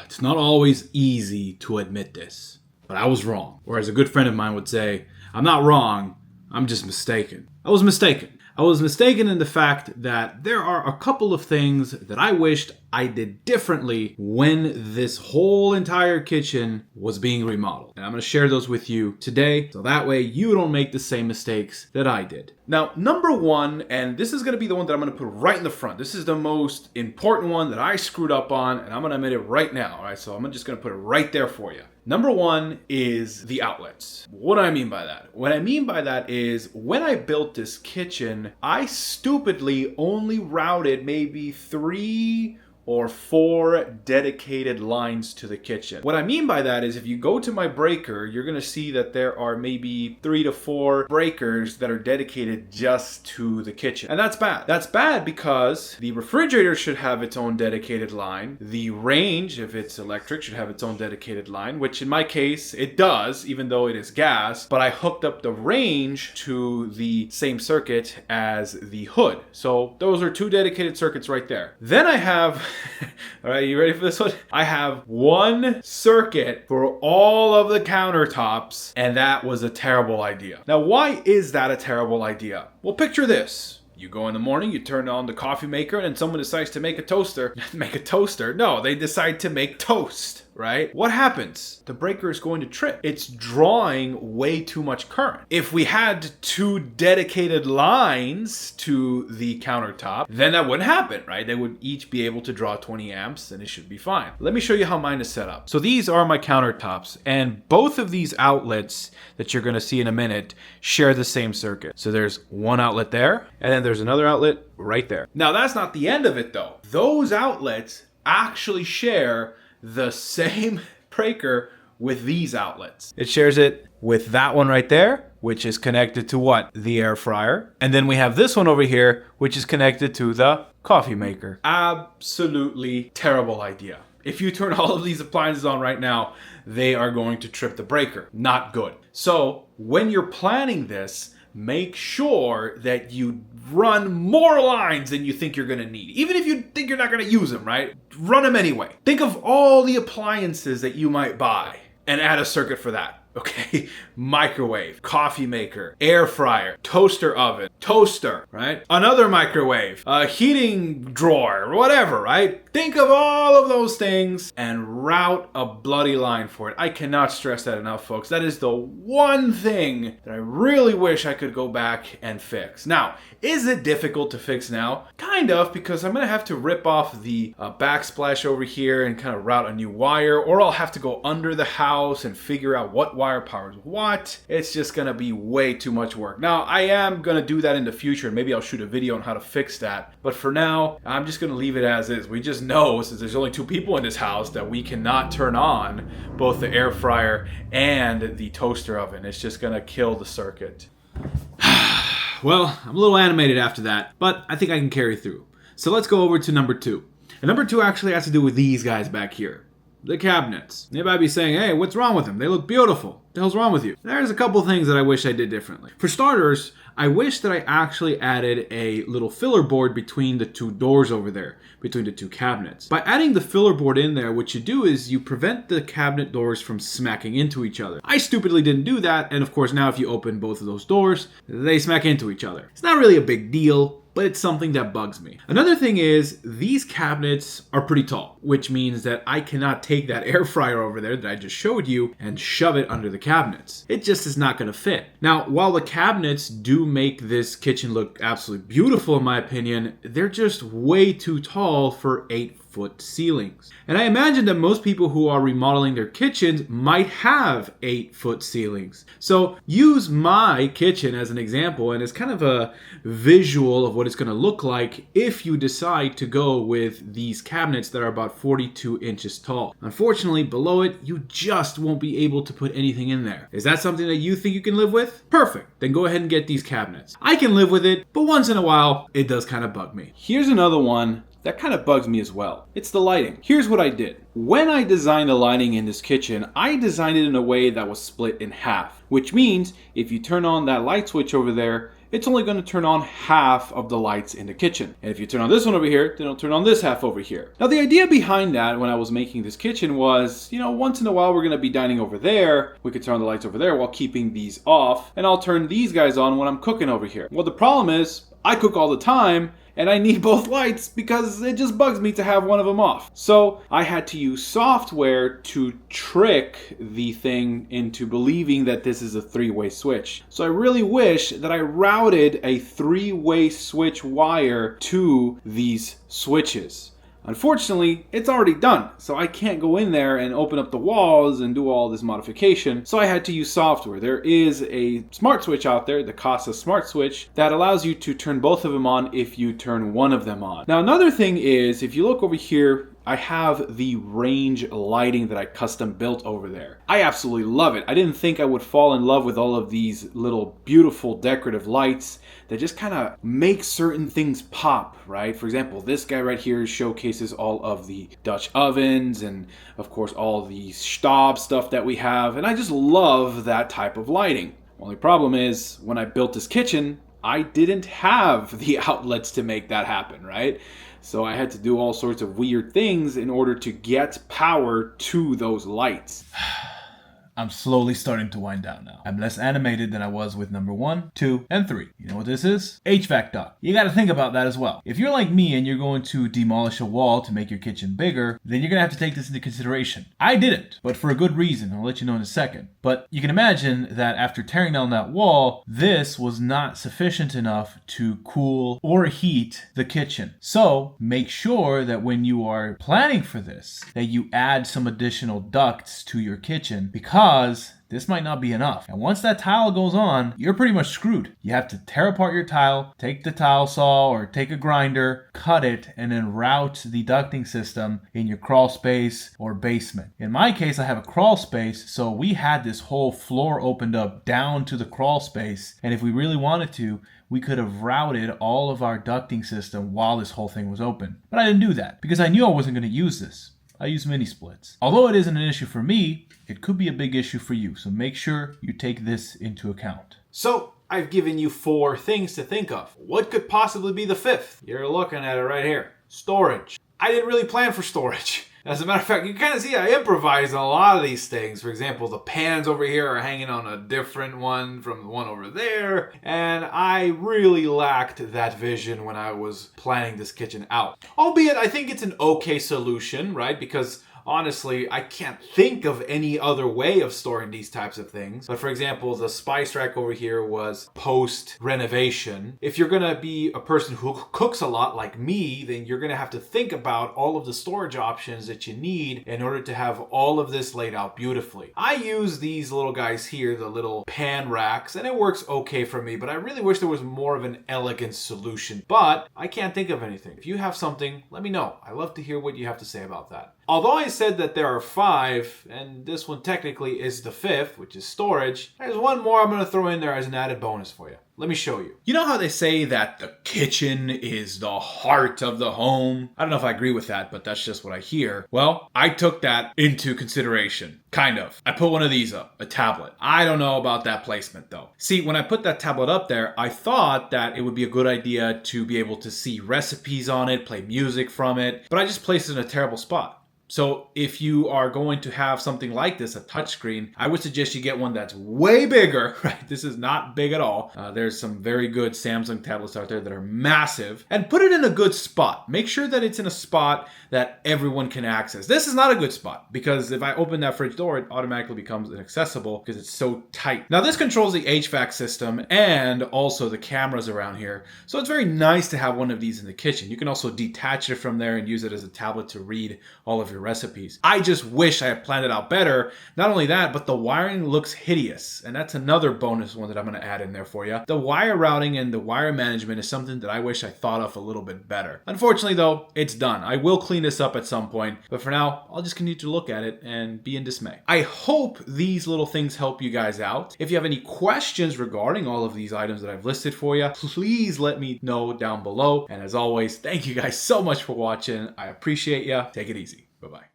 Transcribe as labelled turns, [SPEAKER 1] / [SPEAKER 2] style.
[SPEAKER 1] It's not always easy to admit this, but I was wrong. Or as a good friend of mine would say, I'm not wrong, I'm just mistaken. I was mistaken. I was mistaken in the fact that there are a couple of things that I wished I did differently when this whole entire kitchen was being remodeled. And I'm going to share those with you today, so that way you don't make the same mistakes that I did. Now, number one, and this is going to be the one that I'm going to put right in the front. This is the most important one that I screwed up on, and I'm going to admit it right now. All right, so I'm just going to put it right there for you. Number one is the outlets. What do I mean by that? What I mean by that is when I built this kitchen, I stupidly only routed maybe 3 or 4 dedicated lines to the kitchen. What I mean by that is if you go to my breaker, you're gonna see that there are maybe 3 to 4 breakers that are dedicated just to the kitchen. And that's bad. That's bad because the refrigerator should have its own dedicated line. The range, if it's electric, should have its own dedicated line, which in my case, it does, even though it is gas, but I hooked up the range to the same circuit as the hood. So those are 2 dedicated circuits right there. Then I have all right, you ready for this one? I have 1 circuit for all of the countertops, and that was a terrible idea. Now, why is that a terrible idea? Well, picture this. You go in the morning, you turn on the coffee maker, and then someone decides to make a toaster. Make a toaster? No, they decide to make toast, right? What happens? The breaker is going to trip. It's drawing way too much current. If we had 2 dedicated lines to the countertop, then that wouldn't happen, right? They would each be able to draw 20 amps and it should be fine. Let me show you how mine is set up. So these are my countertops, and both of these outlets that you're gonna see in a minute share the same circuit. So there's 1 outlet there, and then there's another outlet right there. Now that's not the end of it though. Those outlets actually share the same breaker with these outlets. It shares it with that one right there, which is connected to what? The air fryer. And then we have this one over here, which is connected to the coffee maker. Absolutely terrible idea. If you turn all of these appliances on right now, they are going to trip the breaker. Not good. So when you're planning this, make sure that you run more lines than you think you're going to need. Even if you think you're not going to use them, right? Run them anyway. Think of all the appliances that you might buy and add a circuit for that. Okay, microwave, coffee maker, air fryer, toaster oven, toaster, right? Another microwave, a heating drawer, whatever, right? Think of all of those things and route a bloody line for it. I cannot stress that enough, folks. That is the one thing that I really wish I could go back and fix. Now, is it difficult to fix now? Kind of, because I'm gonna have to rip off the backsplash over here and kind of route a new wire, or I'll have to go under the house and figure out what wire powers what. It's just gonna be way too much work. Now, I am gonna do that in the future. Maybe I'll shoot a video on how to fix that. But for now, I'm just gonna leave it as is. We just know, since there's only 2 people in this house, that we cannot turn on both the air fryer and the toaster oven. It's just gonna kill the circuit. Well, I'm a little animated after that, but I think I can carry through. So let's go over to number 2. And number 2 actually has to do with these guys back here. The cabinets. You might be saying, hey, what's wrong with them? They look beautiful. What the hell's wrong with you? There's a couple things that I wish I did differently. For starters, I wish that I actually added a little filler board between the 2 doors over there, between the 2 cabinets. By adding the filler board in there, what you do is you prevent the cabinet doors from smacking into each other. I stupidly didn't do that, and of course now if you open both of those doors, they smack into each other. It's not really a big deal, but it's something that bugs me. Another thing is, these cabinets are pretty tall, which means that I cannot take that air fryer over there that I just showed you and shove it under the cabinets. It just is not gonna fit. Now, while the cabinets do make this kitchen look absolutely beautiful in my opinion, they're just way too tall for 8-foot ceilings. And I imagine that most people who are remodeling their kitchens might have 8-foot ceilings. So use my kitchen as an example and as kind of a visual of what it's going to look like if you decide to go with these cabinets that are about 42 inches tall. Unfortunately, below it, you just won't be able to put anything in there. Is that something that you think you can live with? Perfect. Then go ahead and get these cabinets. I can live with it, but once in a while, it does kind of bug me. Here's another one that kind of bugs me as well. It's the lighting. Here's what I did. When I designed the lighting in this kitchen, I designed it in a way that was split in half, which means if you turn on that light switch over there, it's only going to turn on half of the lights in the kitchen. And if you turn on this one over here, then it'll turn on this half over here. Now the idea behind that when I was making this kitchen was, once in a while we're going to be dining over there, we could turn on the lights over there while keeping these off, and I'll turn these guys on when I'm cooking over here. Well, the problem is, I cook all the time, and I need both lights because it just bugs me to have one of them off. So I had to use software to trick the thing into believing that this is a three-way switch. So I really wish that I routed a three-way switch wire to these switches. Unfortunately, it's already done, so I can't go in there and open up the walls and do all this modification, so I had to use software. There is a smart switch out there, the Casa Smart Switch, that allows you to turn both of them on if you turn one of them on. Now, another thing is, if you look over here, I have the range lighting that I custom built over there. I absolutely love it. I didn't think I would fall in love with all of these little beautiful decorative lights that just kind of make certain things pop, right? For example, this guy right here showcases all of the Dutch ovens and of course all the Staub stuff that we have, and I just love that type of lighting. Only problem is, when I built this kitchen, I didn't have the outlets to make that happen, right? So I had to do all sorts of weird things in order to get power to those lights. I'm slowly starting to wind down now. I'm less animated than I was with number 1, 2, and 3. You know what this is? HVAC duct. You gotta think about that as well. If you're like me and you're going to demolish a wall to make your kitchen bigger, then you're gonna have to take this into consideration. I didn't, but for a good reason. I'll let you know in a second. But you can imagine that after tearing down that wall, this was not sufficient enough to cool or heat the kitchen. So make sure that when you are planning for this, that you add some additional ducts to your kitchen, because this might not be enough. And once that tile goes on, you're pretty much screwed. You have to tear apart your tile, take the tile saw or take a grinder, cut it, and then route the ducting system in your crawl space or basement. In my case, I have a crawl space, so we had this whole floor opened up down to the crawl space. And if we really wanted to, we could have routed all of our ducting system while this whole thing was open. But I didn't do that because I knew I wasn't going to use this. I use mini splits. Although it isn't an issue for me, it could be a big issue for you, so make sure you take this into account. So, I've given you 4 things to think of. What could possibly be the 5th? You're looking at it right here. Storage. I didn't really plan for storage. As a matter of fact, you kind of see I improvise on a lot of these things. For example, the pans over here are hanging on a different one from the one over there. And I really lacked that vision when I was planning this kitchen out. Albeit, I think it's an okay solution, right? Because honestly, I can't think of any other way of storing these types of things. But for example, the spice rack over here was post-renovation. If you're gonna be a person who cooks a lot like me, then you're gonna have to think about all of the storage options that you need in order to have all of this laid out beautifully. I use these little guys here, the little pan racks, and it works okay for me, but I really wish there was more of an elegant solution. But I can't think of anything. If you have something, let me know. I love to hear what you have to say about that. Although I said that there are 5, and this one technically is the 5th, which is storage, there's one more I'm going to throw in there as an added bonus for you. Let me show you. You know how they say that the kitchen is the heart of the home? I don't know if I agree with that, but that's just what I hear. Well, I took that into consideration. Kind of. I put one of these up, a tablet. I don't know about that placement though. See, when I put that tablet up there, I thought that it would be a good idea to be able to see recipes on it, play music from it, but I just placed it in a terrible spot. So if you are going to have something like this, a touchscreen, I would suggest you get one that's way bigger, right? This is not big at all. There's some very good Samsung tablets out there that are massive, and put it in a good spot. Make sure that it's in a spot that everyone can access. This is not a good spot because if I open that fridge door, it automatically becomes inaccessible because it's so tight. Now this controls the HVAC system and also the cameras around here. So it's very nice to have one of these in the kitchen. You can also detach it from there and use it as a tablet to read all of your recipes. I just wish I had planned it out better. Not only that, but the wiring looks hideous. And that's another bonus one that I'm going to add in there for you. The wire routing and the wire management is something that I wish I thought of a little bit better. Unfortunately though, it's done. I will clean this up at some point, but for now, I'll just continue to look at it and be in dismay. I hope these little things help you guys out. If you have any questions regarding all of these items that I've listed for you, please let me know down below. And as always, thank you guys so much for watching. I appreciate you. Take it easy. Bye-bye.